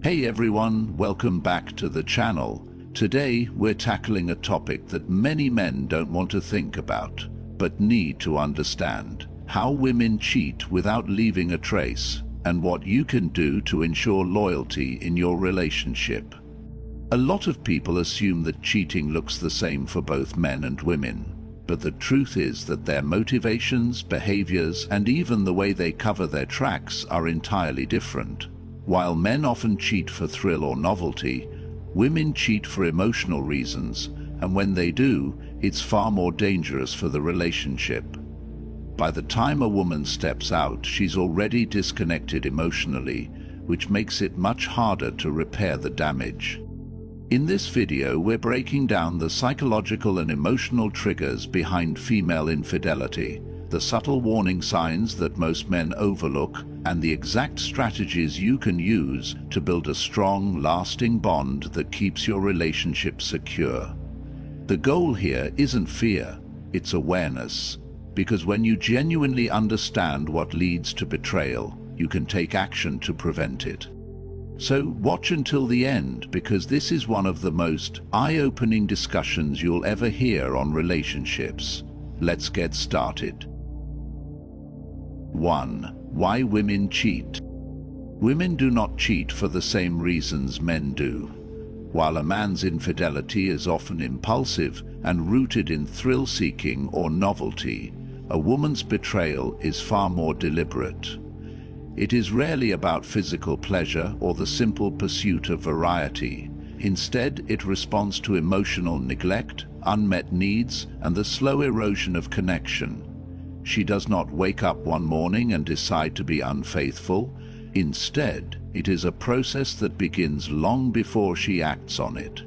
Hey everyone, welcome back to the channel. Today we're tackling a topic that many men don't want to think about, but need to understand. How women cheat without leaving a trace, and what you can do to ensure loyalty in your relationship. A lot of people assume that cheating looks the same for both men and women, but the truth is that their motivations, behaviors, and even the way they cover their tracks are entirely different. While men often cheat for thrill or novelty, women cheat for emotional reasons, and when they do, it's far more dangerous for the relationship. By the time a woman steps out, she's already disconnected emotionally, which makes it much harder to repair the damage. In this video, we're breaking down the psychological and emotional triggers behind female infidelity, the subtle warning signs that most men overlook, and the exact strategies you can use to build a strong, lasting bond that keeps your relationship secure. The goal here isn't fear, it's awareness, because when you genuinely understand what leads to betrayal, you can take action to prevent it. So watch until the end, because this is one of the most eye-opening discussions you'll ever hear on relationships. Let's get started. 1. Why women cheat. Women do not cheat for the same reasons men do. While a man's infidelity is often impulsive and rooted in thrill-seeking or novelty, a woman's betrayal is far more deliberate. It is rarely about physical pleasure or the simple pursuit of variety. Instead, it responds to emotional neglect, unmet needs, and the slow erosion of connection. She does not wake up one morning and decide to be unfaithful. Instead, it is a process that begins long before she acts on it.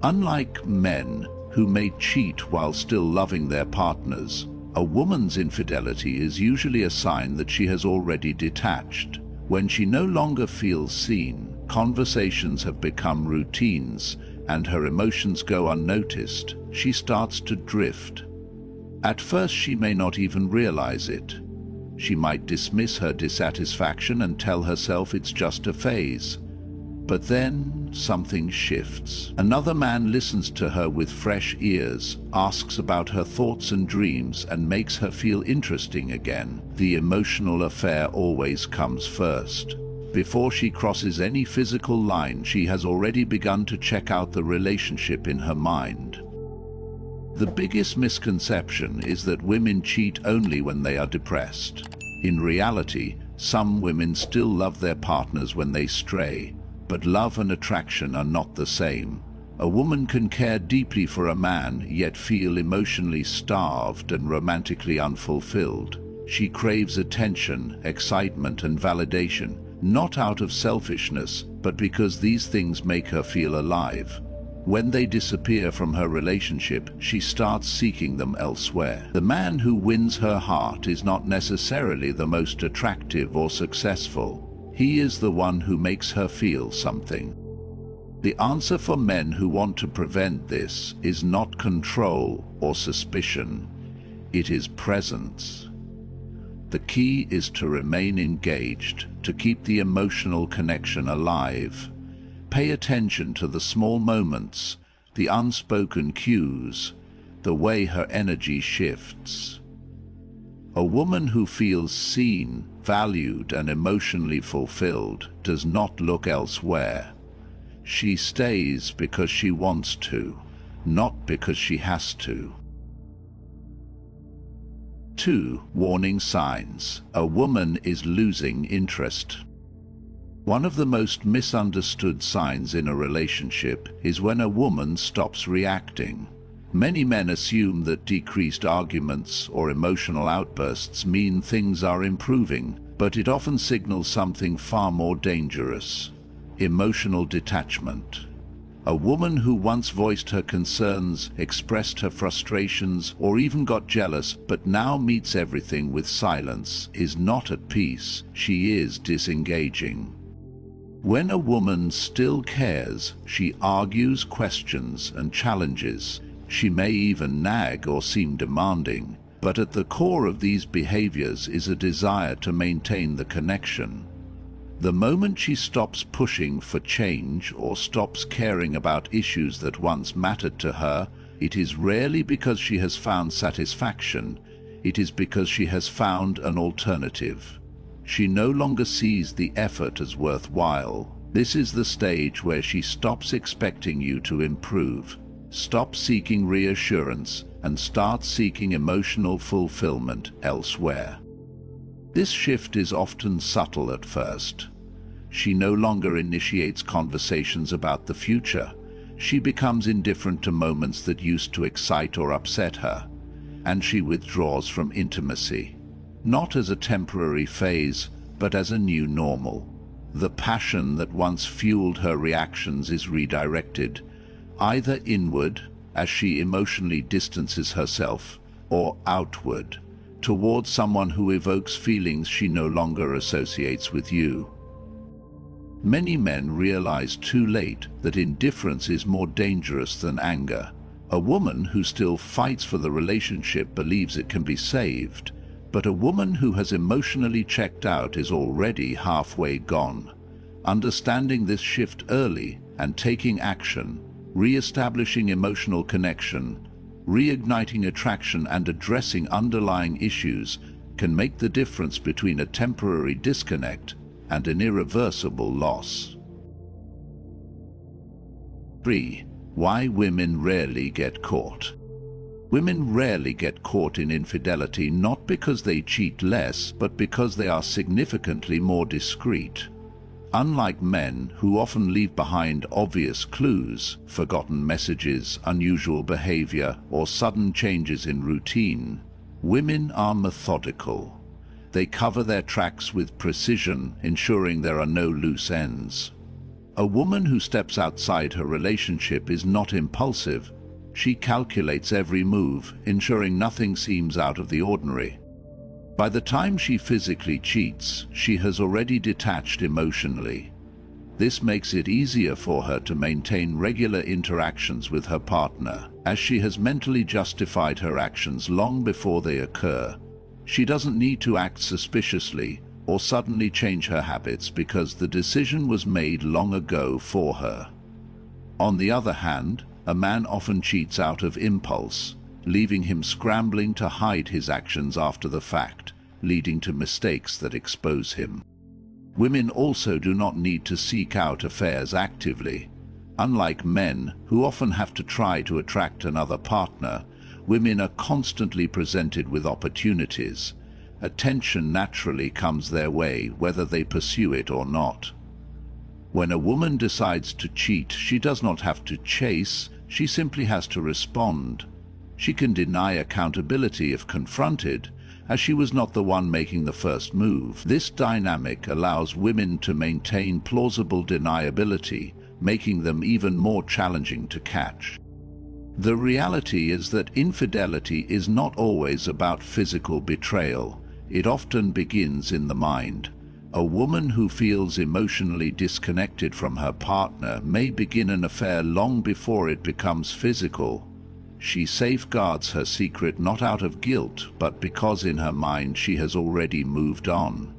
Unlike men, who may cheat while still loving their partners, a woman's infidelity is usually a sign that she has already detached. When she no longer feels seen, conversations have become routines, and her emotions go unnoticed, she starts to drift. At first, she may not even realize it. She might dismiss her dissatisfaction and tell herself it's just a phase. But then, something shifts. Another man listens to her with fresh ears, asks about her thoughts and dreams, and makes her feel interesting again. The emotional affair always comes first. Before she crosses any physical line, she has already begun to check out the relationship in her mind. The biggest misconception is that women cheat only when they are depressed. In reality, some women still love their partners when they stray, but love and attraction are not the same. A woman can care deeply for a man, yet feel emotionally starved and romantically unfulfilled. She craves attention, excitement, and validation, not out of selfishness, but because these things make her feel alive. When they disappear from her relationship, she starts seeking them elsewhere. The man who wins her heart is not necessarily the most attractive or successful. He is the one who makes her feel something. The answer for men who want to prevent this is not control or suspicion. It is presence. The key is to remain engaged, to keep the emotional connection alive. Pay attention to the small moments, the unspoken cues, the way her energy shifts. A woman who feels seen, valued, and emotionally fulfilled does not look elsewhere. She stays because she wants to, not because she has to. 2. Warning signs. A woman is losing interest. One of the most misunderstood signs in a relationship is when a woman stops reacting. Many men assume that decreased arguments or emotional outbursts mean things are improving, but it often signals something far more dangerous: emotional detachment. A woman who once voiced her concerns, expressed her frustrations, or even got jealous, but now meets everything with silence, is not at peace. She is disengaging. When a woman still cares, she argues, questions, and challenges. She may even nag or seem demanding, but at the core of these behaviors is a desire to maintain the connection. The moment she stops pushing for change or stops caring about issues that once mattered to her, it is rarely because she has found satisfaction. It is because she has found an alternative. She no longer sees the effort as worthwhile. This is the stage where she stops expecting you to improve, stops seeking reassurance, and starts seeking emotional fulfillment elsewhere. This shift is often subtle at first. She no longer initiates conversations about the future. She becomes indifferent to moments that used to excite or upset her, and she withdraws from intimacy, not as a temporary phase, but as a new normal. The passion that once fueled her reactions is redirected, either inward, as she emotionally distances herself, or outward, towards someone who evokes feelings she no longer associates with you. Many men realize too late that indifference is more dangerous than anger. A woman who still fights for the relationship believes it can be saved, but a woman who has emotionally checked out is already halfway gone. Understanding this shift early and taking action, re-establishing emotional connection, reigniting attraction and addressing underlying issues can make the difference between a temporary disconnect and an irreversible loss. 3. Why women rarely get caught. Women rarely get caught in infidelity not because they cheat less, but because they are significantly more discreet. Unlike men, who often leave behind obvious clues, forgotten messages, unusual behavior, or sudden changes in routine, women are methodical. They cover their tracks with precision, ensuring there are no loose ends. A woman who steps outside her relationship is not impulsive. She calculates every move, ensuring nothing seems out of the ordinary. By the time she physically cheats, she has already detached emotionally. This makes it easier for her to maintain regular interactions with her partner, as she has mentally justified her actions long before they occur. She doesn't need to act suspiciously or suddenly change her habits because the decision was made long ago for her. On the other hand, a man often cheats out of impulse, leaving him scrambling to hide his actions after the fact, leading to mistakes that expose him. Women also do not need to seek out affairs actively. Unlike men, who often have to try to attract another partner, women are constantly presented with opportunities. Attention naturally comes their way, whether they pursue it or not. When a woman decides to cheat, she does not have to chase, she simply has to respond. She can deny accountability if confronted, as she was not the one making the first move. This dynamic allows women to maintain plausible deniability, making them even more challenging to catch. The reality is that infidelity is not always about physical betrayal. It often begins in the mind. A woman who feels emotionally disconnected from her partner may begin an affair long before it becomes physical. She safeguards her secret not out of guilt, but because in her mind she has already moved on.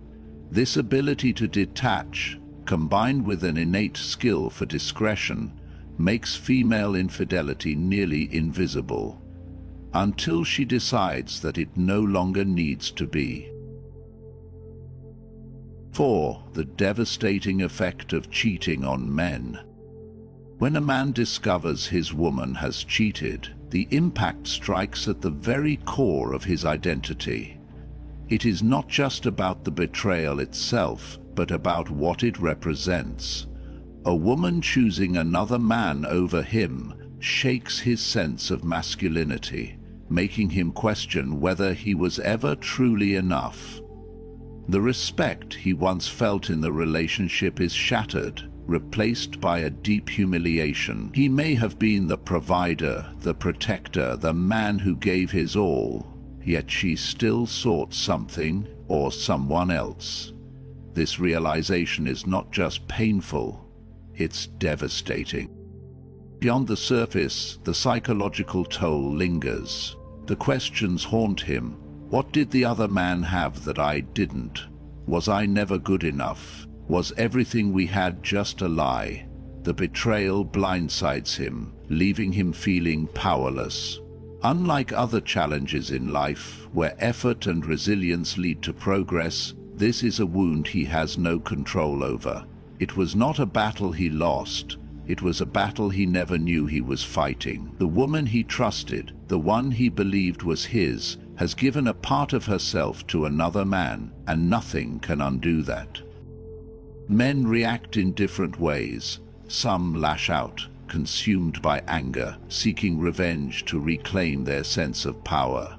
This ability to detach, combined with an innate skill for discretion, makes female infidelity nearly invisible, until she decides that it no longer needs to be. 4. The devastating effect of cheating on men. When a man discovers his woman has cheated, the impact strikes at the very core of his identity. It is not just about the betrayal itself, but about what it represents. A woman choosing another man over him shakes his sense of masculinity, making him question whether he was ever truly enough. The respect he once felt in the relationship is shattered, replaced by a deep humiliation. He may have been the provider, the protector, the man who gave his all, yet she still sought something or someone else. This realization is not just painful, it's devastating. Beyond the surface, the psychological toll lingers. The questions haunt him. What did the other man have that I didn't? Was I never good enough? Was everything we had just a lie? The betrayal blindsides him, leaving him feeling powerless. Unlike other challenges in life, where effort and resilience lead to progress, this is a wound he has no control over. It was not a battle he lost. It was a battle he never knew he was fighting. The woman he trusted, the one he believed was his, has given a part of herself to another man, and nothing can undo that. Men react in different ways. Some lash out, consumed by anger, seeking revenge to reclaim their sense of power.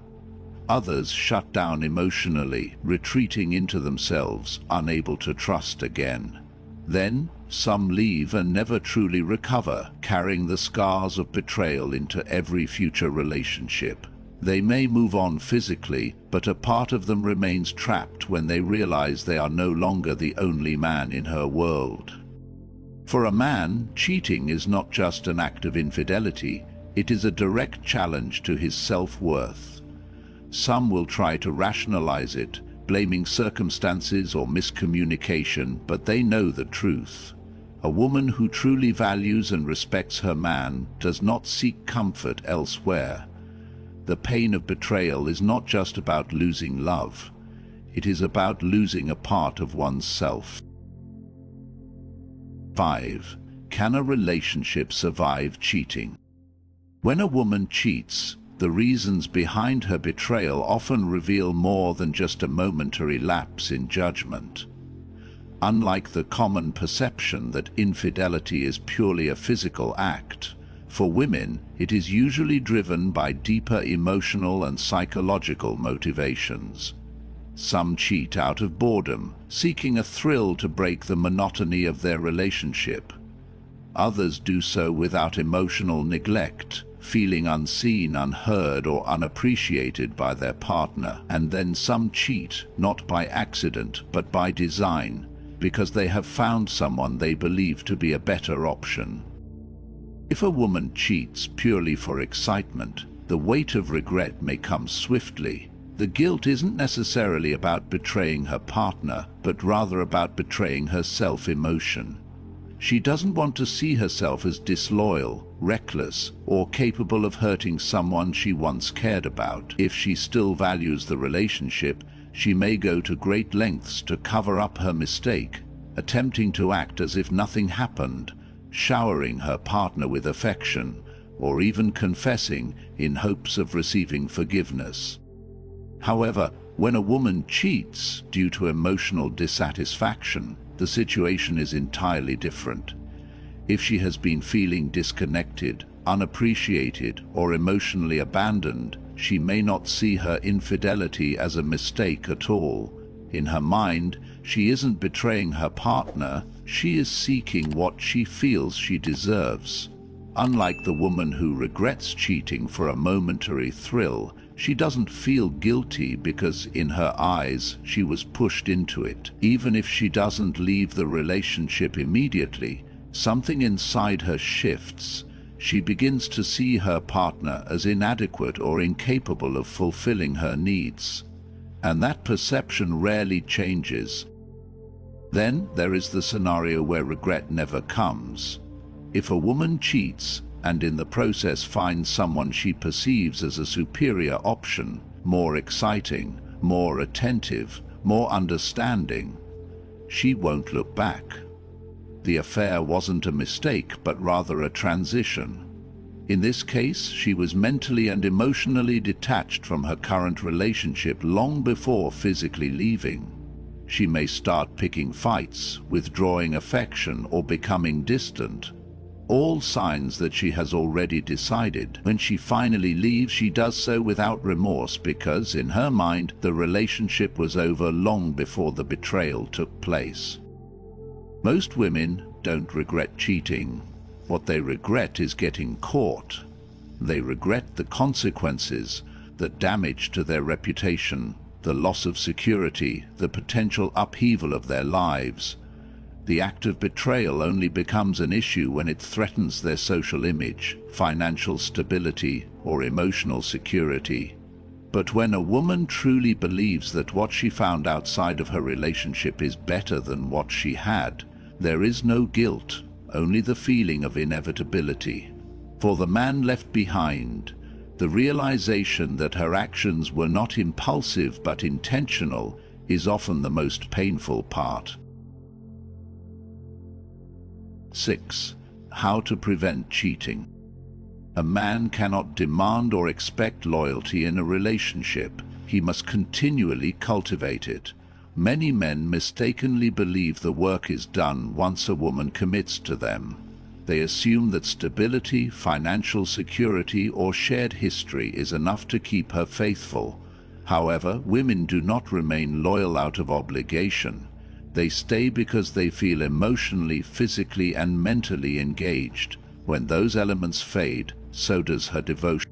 Others shut down emotionally, retreating into themselves, unable to trust again. Then, some leave and never truly recover, carrying the scars of betrayal into every future relationship. They may move on physically, but a part of them remains trapped when they realize they are no longer the only man in her world. For a man, cheating is not just an act of infidelity, it is a direct challenge to his self-worth. Some will try to rationalize it, blaming circumstances or miscommunication, but they know the truth. A woman who truly values and respects her man does not seek comfort elsewhere. The pain of betrayal is not just about losing love. It is about losing a part of oneself. 5. Can a relationship survive cheating? When a woman cheats, the reasons behind her betrayal often reveal more than just a momentary lapse in judgment. Unlike the common perception that infidelity is purely a physical act, for women, it is usually driven by deeper emotional and psychological motivations. Some cheat out of boredom, seeking a thrill to break the monotony of their relationship. Others do so without emotional neglect, feeling unseen, unheard, or unappreciated by their partner. And then some cheat, not by accident, but by design, because they have found someone they believe to be a better option. If a woman cheats purely for excitement, the weight of regret may come swiftly. The guilt isn't necessarily about betraying her partner, but rather about betraying her self-emotion. She doesn't want to see herself as disloyal, reckless, or capable of hurting someone she once cared about. If she still values the relationship, she may go to great lengths to cover up her mistake, attempting to act as if nothing happened, showering her partner with affection, or even confessing in hopes of receiving forgiveness. However, when a woman cheats due to emotional dissatisfaction, the situation is entirely different. If she has been feeling disconnected, unappreciated, or emotionally abandoned, she may not see her infidelity as a mistake at all. In her mind, she isn't betraying her partner, she is seeking what she feels she deserves. Unlike the woman who regrets cheating for a momentary thrill, she doesn't feel guilty because in her eyes she was pushed into it. Even if she doesn't leave the relationship immediately, something inside her shifts. She begins to see her partner as inadequate or incapable of fulfilling her needs. And that perception rarely changes. Then there is the scenario where regret never comes. If a woman cheats and in the process finds someone she perceives as a superior option, more exciting, more attentive, more understanding, she won't look back. The affair wasn't a mistake, but rather a transition. In this case, she was mentally and emotionally detached from her current relationship long before physically leaving. She may start picking fights, withdrawing affection, or becoming distant. All signs that she has already decided. When she finally leaves, she does so without remorse because, in her mind, the relationship was over long before the betrayal took place. Most women don't regret cheating. What they regret is getting caught. They regret the consequences, the damage to their reputation, the loss of security, the potential upheaval of their lives. The act of betrayal only becomes an issue when it threatens their social image, financial stability, or emotional security. But when a woman truly believes that what she found outside of her relationship is better than what she had, there is no guilt, only the feeling of inevitability. For the man left behind, the realization that her actions were not impulsive but intentional is often the most painful part. 6. How to prevent cheating. A man cannot demand or expect loyalty in a relationship. He must continually cultivate it. Many men mistakenly believe the work is done once a woman commits to them. They assume that stability, financial security, or shared history is enough to keep her faithful. However, women do not remain loyal out of obligation. They stay because they feel emotionally, physically, and mentally engaged. When those elements fade, so does her devotion.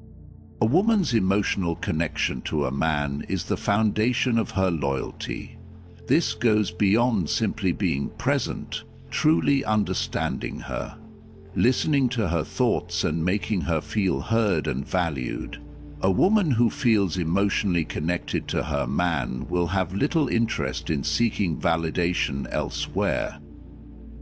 A woman's emotional connection to a man is the foundation of her loyalty. This goes beyond simply being present, truly understanding her, listening to her thoughts and making her feel heard and valued. A woman who feels emotionally connected to her man will have little interest in seeking validation elsewhere.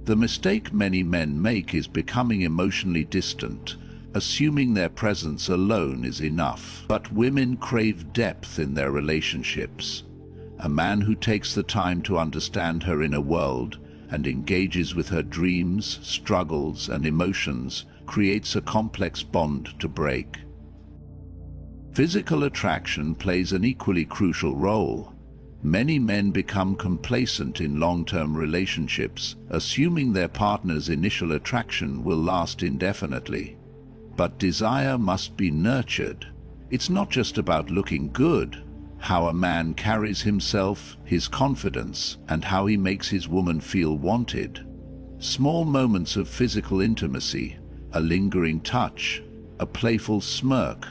The mistake many men make is becoming emotionally distant, assuming their presence alone is enough. But women crave depth in their relationships. A man who takes the time to understand her inner world and engages with her dreams, struggles, and emotions creates a complex bond to break. Physical attraction plays an equally crucial role. Many men become complacent in long-term relationships, assuming their partner's initial attraction will last indefinitely. But desire must be nurtured. It's not just about looking good. How a man carries himself, his confidence, and how he makes his woman feel wanted. Small moments of physical intimacy, a lingering touch, a playful smirk,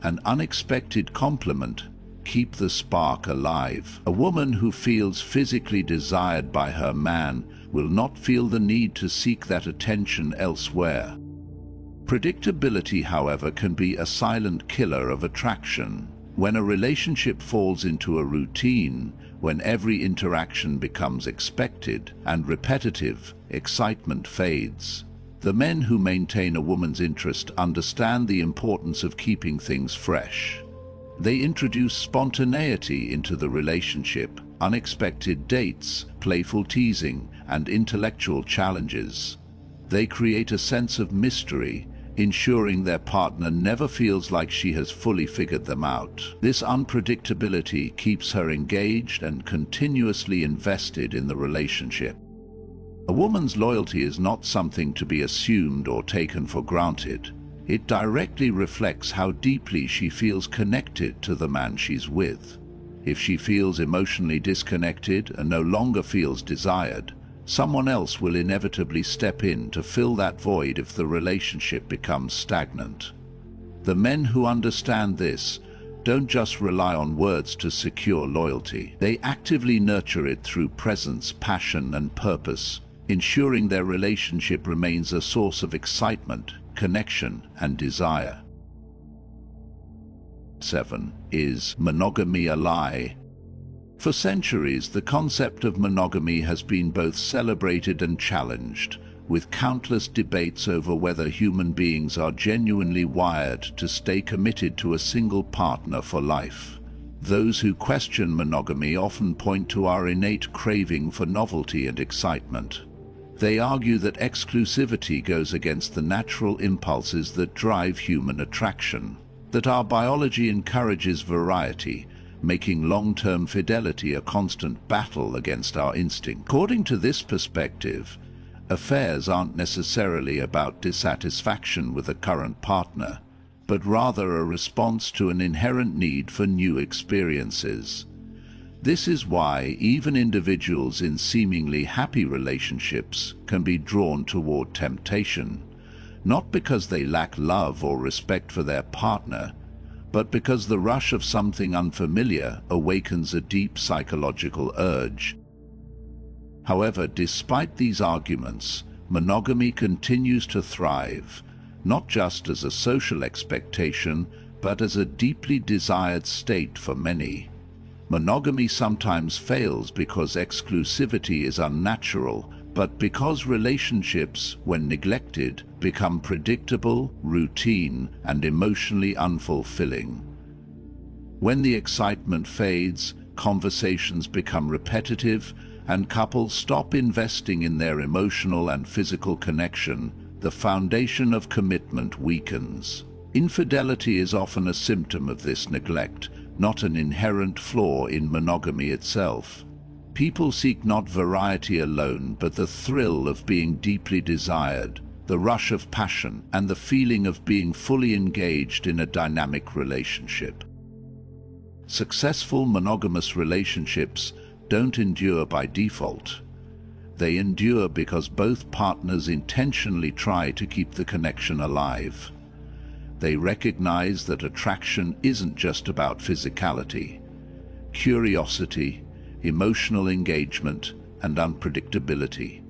an unexpected compliment, keep the spark alive. A woman who feels physically desired by her man will not feel the need to seek that attention elsewhere. Predictability, however, can be a silent killer of attraction. When a relationship falls into a routine, when every interaction becomes expected and repetitive, excitement fades. The men who maintain a woman's interest understand the importance of keeping things fresh. They introduce spontaneity into the relationship, unexpected dates, playful teasing, and intellectual challenges. They create a sense of mystery, ensuring their partner never feels like she has fully figured them out. This unpredictability keeps her engaged and continuously invested in the relationship. A woman's loyalty is not something to be assumed or taken for granted. It directly reflects how deeply she feels connected to the man she's with. If she feels emotionally disconnected and no longer feels desired, someone else will inevitably step in to fill that void if the relationship becomes stagnant. The men who understand this don't just rely on words to secure loyalty. They actively nurture it through presence, passion, and purpose, ensuring their relationship remains a source of excitement, connection, and desire. 7. Is monogamy a lie? For centuries, the concept of monogamy has been both celebrated and challenged, with countless debates over whether human beings are genuinely wired to stay committed to a single partner for life. Those who question monogamy often point to our innate craving for novelty and excitement. They argue that exclusivity goes against the natural impulses that drive human attraction, that our biology encourages variety, making long-term fidelity a constant battle against our instinct. According to this perspective, affairs aren't necessarily about dissatisfaction with a current partner, but rather a response to an inherent need for new experiences. This is why even individuals in seemingly happy relationships can be drawn toward temptation, not because they lack love or respect for their partner, but because the rush of something unfamiliar awakens a deep psychological urge. However, despite these arguments, monogamy continues to thrive, not just as a social expectation, but as a deeply desired state for many. Monogamy sometimes fails because exclusivity is unnatural, but because relationships, when neglected, become predictable, routine, and emotionally unfulfilling. When the excitement fades, conversations become repetitive, and couples stop investing in their emotional and physical connection, the foundation of commitment weakens. Infidelity is often a symptom of this neglect, not an inherent flaw in monogamy itself. People seek not variety alone, but the thrill of being deeply desired, the rush of passion, and the feeling of being fully engaged in a dynamic relationship. Successful monogamous relationships don't endure by default. They endure because both partners intentionally try to keep the connection alive. They recognize that attraction isn't just about physicality. Curiosity, emotional engagement, and unpredictability.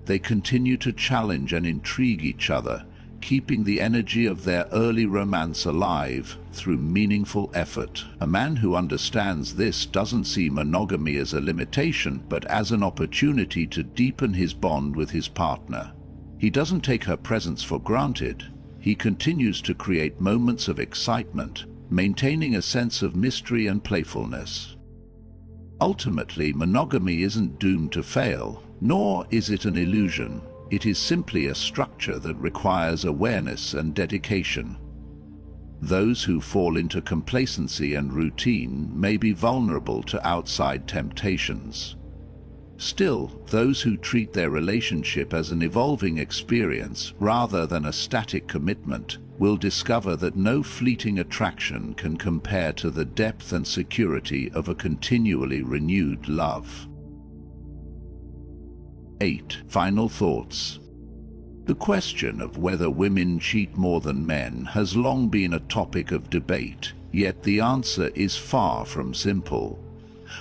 They continue to challenge and intrigue each other, keeping the energy of their early romance alive through meaningful effort. A man who understands this doesn't see monogamy as a limitation, but as an opportunity to deepen his bond with his partner. He doesn't take her presence for granted. He continues to create moments of excitement, maintaining a sense of mystery and playfulness. Ultimately, monogamy isn't doomed to fail, nor is it an illusion. It is simply a structure that requires awareness and dedication. Those who fall into complacency and routine may be vulnerable to outside temptations. Still, those who treat their relationship as an evolving experience rather than a static commitment will discover that no fleeting attraction can compare to the depth and security of a continually renewed love. 8. Final thoughts. The question of whether women cheat more than men has long been a topic of debate, yet the answer is far from simple.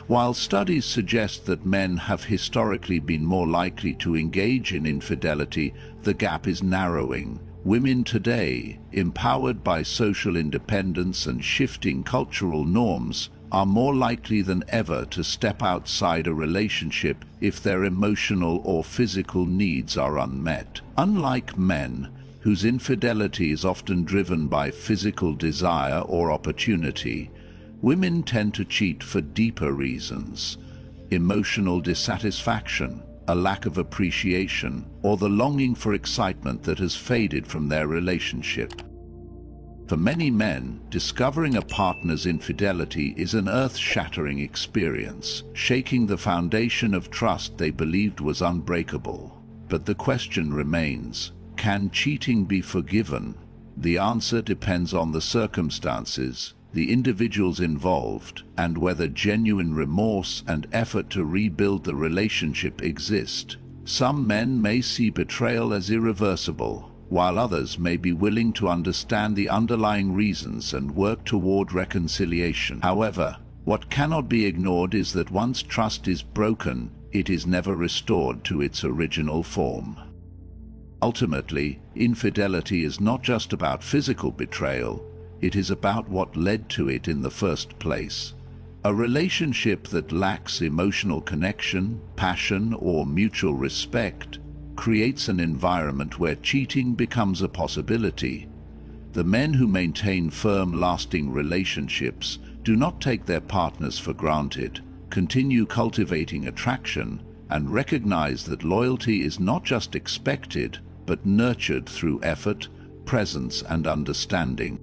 While studies suggest that men have historically been more likely to engage in infidelity, the gap is narrowing. Women today, empowered by social independence and shifting cultural norms, are more likely than ever to step outside a relationship if their emotional or physical needs are unmet. Unlike men, whose infidelity is often driven by physical desire or opportunity, women tend to cheat for deeper reasons: emotional dissatisfaction, a lack of appreciation, or the longing for excitement that has faded from their relationship. For many men, discovering a partner's infidelity is an earth-shattering experience, shaking the foundation of trust they believed was unbreakable. But the question remains, can cheating be forgiven? The answer depends on the circumstances, the individuals involved, and whether genuine remorse and effort to rebuild the relationship exist. Some men may see betrayal as irreversible, while others may be willing to understand the underlying reasons and work toward reconciliation. However, what cannot be ignored is that once trust is broken, it is never restored to its original form. Ultimately, infidelity is not just about physical betrayal, it is about what led to it in the first place. A relationship that lacks emotional connection, passion, or mutual respect creates an environment where cheating becomes a possibility. The men who maintain firm, lasting relationships do not take their partners for granted, continue cultivating attraction, and recognize that loyalty is not just expected, but nurtured through effort, presence, and understanding.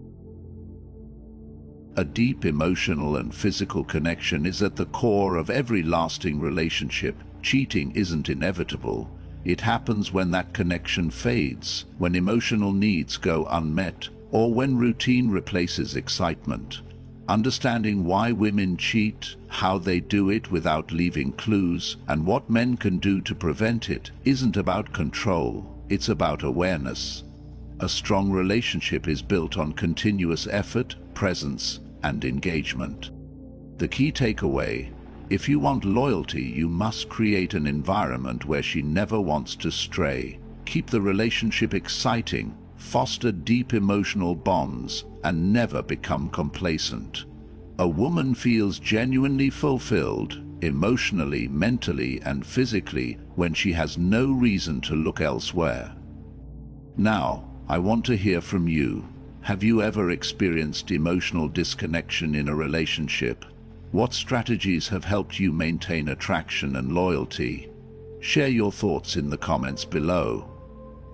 A deep emotional and physical connection is at the core of every lasting relationship. Cheating isn't inevitable. It happens when that connection fades, when emotional needs go unmet, or when routine replaces excitement. Understanding why women cheat, how they do it without leaving clues, and what men can do to prevent it isn't about control, it's about awareness. A strong relationship is built on continuous effort, presence, and engagement. The key takeaway: if you want loyalty, you must create an environment where she never wants to stray. Keep the relationship exciting, foster deep emotional bonds, and never become complacent. A woman feels genuinely fulfilled, emotionally, mentally, and physically, when she has no reason to look elsewhere. Now, I want to hear from you. Have you ever experienced emotional disconnection in a relationship? What strategies have helped you maintain attraction and loyalty? Share your thoughts in the comments below.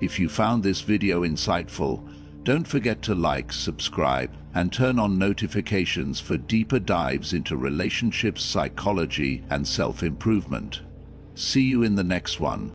If you found this video insightful, don't forget to like, subscribe, and turn on notifications for deeper dives into relationships, psychology, and self-improvement. See you in the next one.